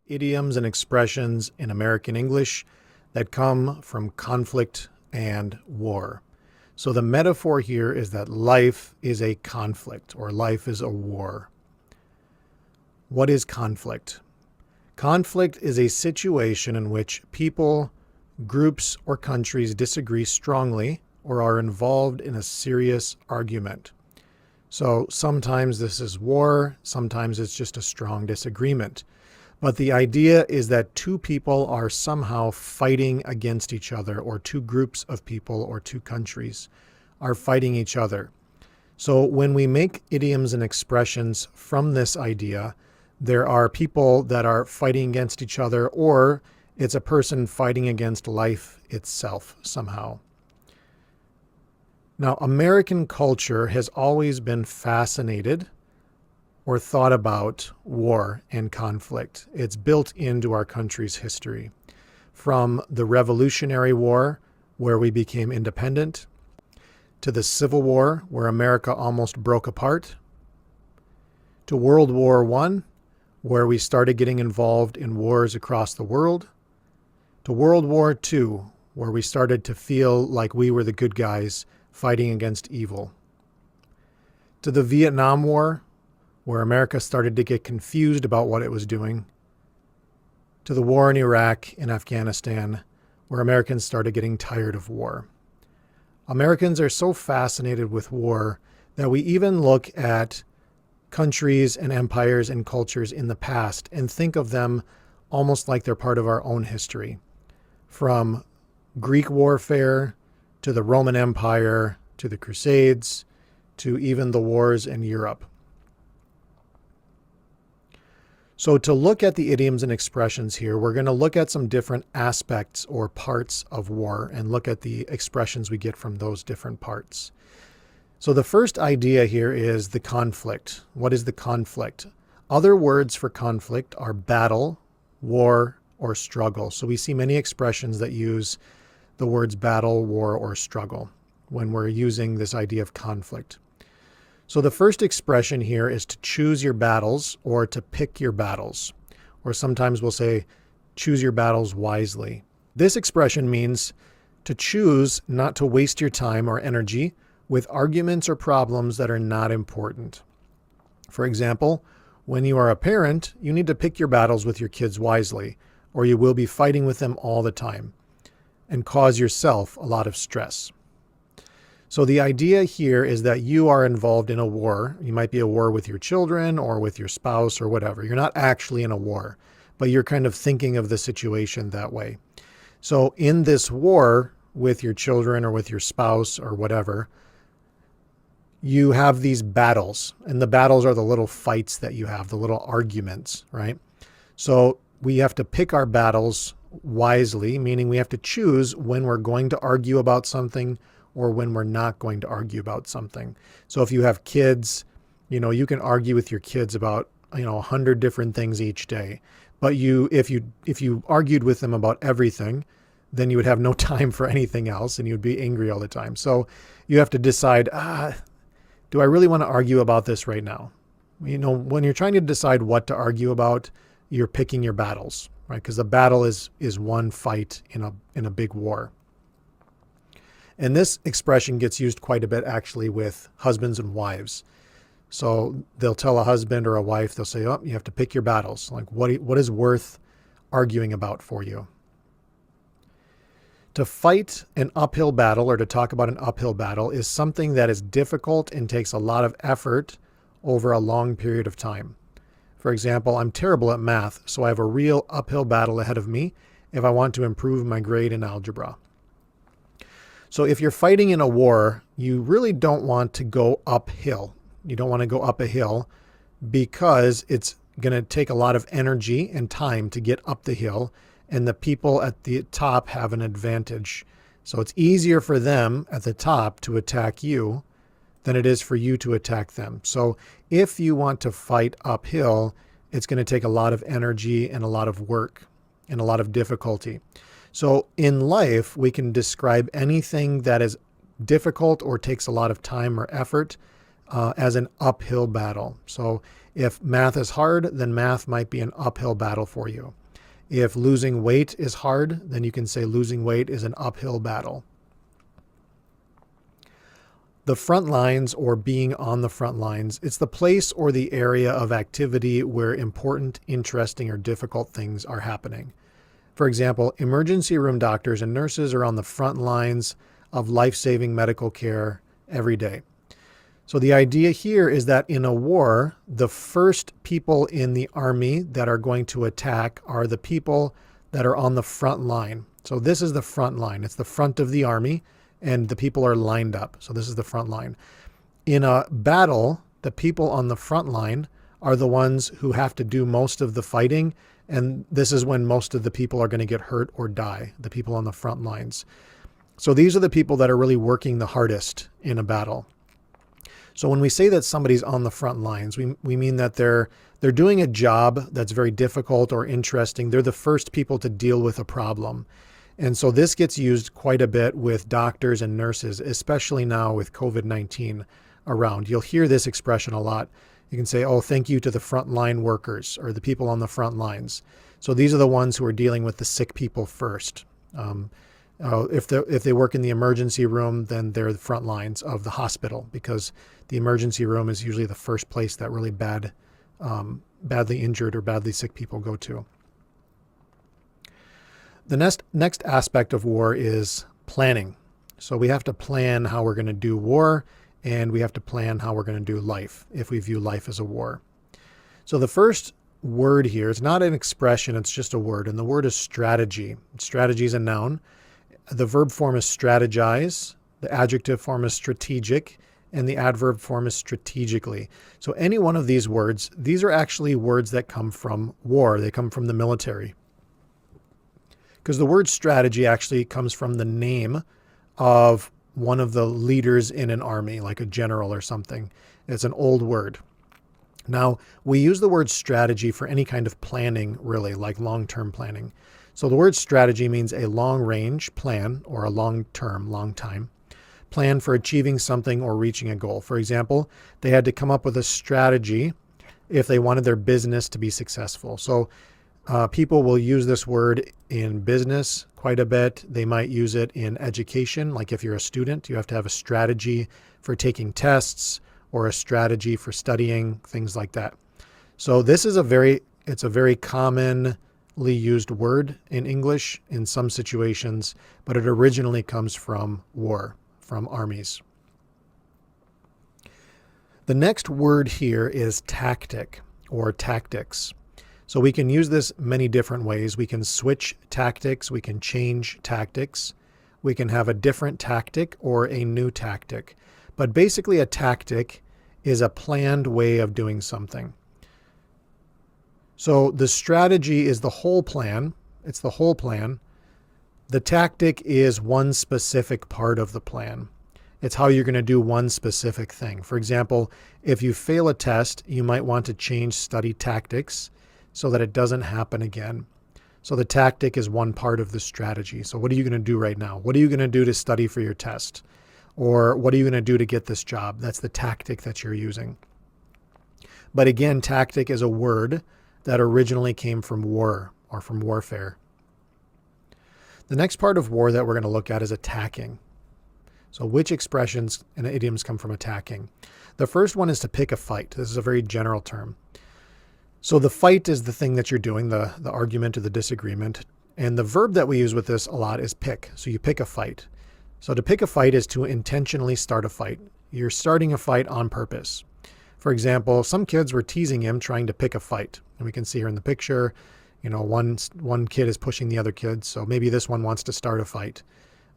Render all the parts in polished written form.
idioms and expressions in American English that come from conflict and war. So the metaphor here is that life is a conflict or life is a war. What is conflict? Conflict is a situation in which people, groups, or countries disagree strongly or are involved in a serious argument. So sometimes this is war, sometimes it's just a strong disagreement. But the idea is that two people are somehow fighting against each other, or two groups of people or two countries are fighting each other. So when we make idioms and expressions from this idea, there are people that are fighting against each other, or it's a person fighting against life itself somehow. Now, American culture has always been fascinated or thought about war and conflict. It's built into our country's history. From the Revolutionary War, where we became independent, to the Civil War, where America almost broke apart, to World War I, where we started getting involved in wars across the world, to World War II, where we started to feel like we were the good guys fighting against evil, to the Vietnam War, where America started to get confused about what it was doing, to the war in Iraq and Afghanistan, where Americans started getting tired of war. Americans are so fascinated with war that we even look at countries and empires and cultures in the past and think of them almost like they're part of our own history. From Greek warfare to the Roman Empire to the Crusades to even the wars in Europe. So to look at the idioms and expressions here, we're going to look at some different aspects or parts of war and look at the expressions we get from those different parts. So the first idea here is the conflict. What is the conflict? Other words for conflict are battle, war, or struggle. So we see many expressions that use the words battle, war, or struggle when we're using this idea of conflict. So the first expression here is to choose your battles or to pick your battles. Or sometimes we'll say, choose your battles wisely. This expression means to choose not to waste your time or energy with arguments or problems that are not important. For example, when you are a parent, you need to pick your battles with your kids wisely, or you will be fighting with them all the time and cause yourself a lot of stress. So the idea here is that you are involved in a war. You might be a war with your children or with your spouse or whatever. You're not actually in a war, but you're kind of thinking of the situation that way. So in this war with your children or with your spouse or whatever, you have these battles, and the battles are the little fights that you have, the little arguments, right? So we have to pick our battles wisely, meaning we have to choose when we're going to argue about something or when we're not going to argue about something. So if you have kids, you can argue with your kids about, 100 different things each day. But if you argued with them about everything, then you would have no time for anything else and you'd be angry all the time. So you have to decide, do I really want to argue about this right now? When you're trying to decide what to argue about, you're picking your battles, right? Because the battle is one fight in a big war. And this expression gets used quite a bit actually with husbands and wives. So they'll tell a husband or a wife, they'll say, oh, you have to pick your battles. Like what is worth arguing about for you? To fight an uphill battle or to talk about an uphill battle is something that is difficult and takes a lot of effort over a long period of time. For example, I'm terrible at math, so I have a real uphill battle ahead of me if I want to improve my grade in algebra. So if you're fighting in a war, you really don't want to go uphill. You don't want to go up a hill because it's going to take a lot of energy and time to get up the hill, and the people at the top have an advantage. So it's easier for them at the top to attack you than it is for you to attack them. So if you want to fight uphill, it's going to take a lot of energy and a lot of work and a lot of difficulty. So in life, we can describe anything that is difficult or takes a lot of time or effort as an uphill battle. So if math is hard, then math might be an uphill battle for you. If losing weight is hard, then you can say losing weight is an uphill battle. The front lines, or being on the front lines, it's the place or the area of activity where important, interesting, or difficult things are happening. For example, emergency room doctors and nurses are on the front lines of life-saving medical care every day. So the idea here is that in a war, the first people in the army that are going to attack are the people that are on the front line. So this is the front line. It's the front of the army, and the people are lined up. So this is the front line. In a battle, the people on the front line are the ones who have to do most of the fighting, and this is when most of the people are going to get hurt or die, the people on the front lines. So these are the people that are really working the hardest in a battle. So when we say that somebody's on the front lines, we mean that they're doing a job that's very difficult or interesting. They're the first people to deal with a problem. And so this gets used quite a bit with doctors and nurses, especially now with COVID-19 around. You'll hear this expression a lot. You can say, oh, thank you to the frontline workers, or the people on the front lines. So these are the ones who are dealing with the sick people first. If they work in the emergency room, then they're the front lines of the hospital, because the emergency room is usually the first place that really badly injured or badly sick people go to. The next aspect of war is planning. So we have to plan how we're going to do war, and we have to plan how we're going to do life, if we view life as a war. So the first word here, it's not an expression, it's just a word, and the word is strategy. Strategy is a noun. The verb form is strategize, the adjective form is strategic, and the adverb form is strategically. So any one of these words, these are actually words that come from war. They come from the military. Because the word strategy actually comes from the name of one of the leaders in an army, like a general or something. It's an old word. Now, we use the word strategy for any kind of planning, really, like long-term planning. So the word strategy means a long-range plan, or a long-term, long time, plan for achieving something or reaching a goal. For example, they had to come up with a strategy if they wanted their business to be successful. So people will use this word in business quite a bit. They might use it in education. Like if you're a student, you have to have a strategy for taking tests or a strategy for studying, things like that. So this is it's a very commonly used word in English in some situations, but it originally comes from war, from armies. The next word here is tactic or tactics. So we can use this many different ways. We can switch tactics. We can change tactics. We can have a different tactic or a new tactic. But basically a tactic is a planned way of doing something. So the strategy is the whole plan. It's the whole plan. The tactic is one specific part of the plan. It's how you're going to do one specific thing. For example, if you fail a test, you might want to change study tactics so that it doesn't happen again. So the tactic is one part of the strategy. So what are you going to do right now? What are you going to do to study for your test? Or what are you going to do to get this job? That's the tactic that you're using. But again, tactic is a word that originally came from war or from warfare. The next part of war that we're going to look at is attacking. So which expressions and idioms come from attacking? The first one is to pick a fight. This is a very general term. So the fight is the thing that you're doing, the argument or the disagreement. And the verb that we use with this a lot is pick. So you pick a fight. So to pick a fight is to intentionally start a fight. You're starting a fight on purpose. For example, some kids were teasing him trying to pick a fight. And we can see here in the picture, one kid is pushing the other kid. So maybe this one wants to start a fight.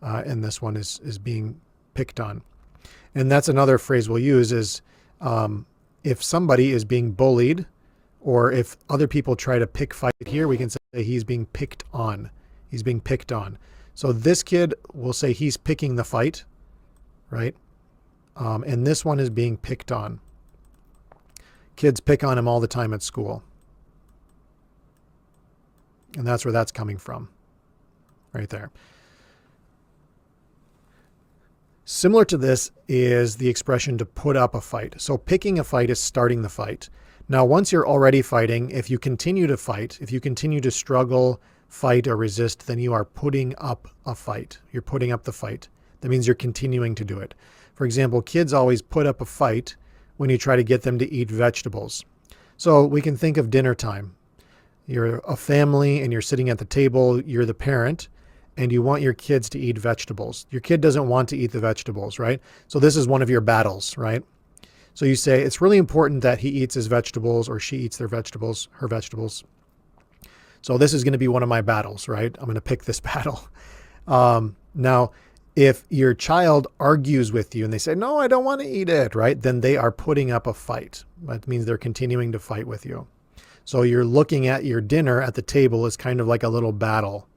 And this one is being picked on. And that's another phrase we'll use is if somebody is being bullied, or if other people try to pick fight here, we can say he's being picked on. He's being picked on. So this kid will say he's picking the fight, right? And this one is being picked on. Kids pick on him all the time at school. And that's where that's coming from, right there. Similar to this is the expression to put up a fight. So picking a fight is starting the fight. Now, once you're already fighting, if you continue to fight, if you continue to struggle, fight, or resist, then you are putting up a fight. You're putting up the fight. That means you're continuing to do it. For example, kids always put up a fight when you try to get them to eat vegetables. So we can think of dinner time. You're a family and you're sitting at the table, you're the parent, and you want your kids to eat vegetables. Your kid doesn't want to eat the vegetables, right? So this is one of your battles, right? So you say, it's really important that he eats his vegetables or she eats their vegetables, her vegetables. So this is going to be one of my battles, right? I'm going to pick this battle. Now, if your child argues with you and they say, no, I don't want to eat it, right? Then they are putting up a fight. That means they're continuing to fight with you. So you're looking at your dinner at the table as kind of like a little battle.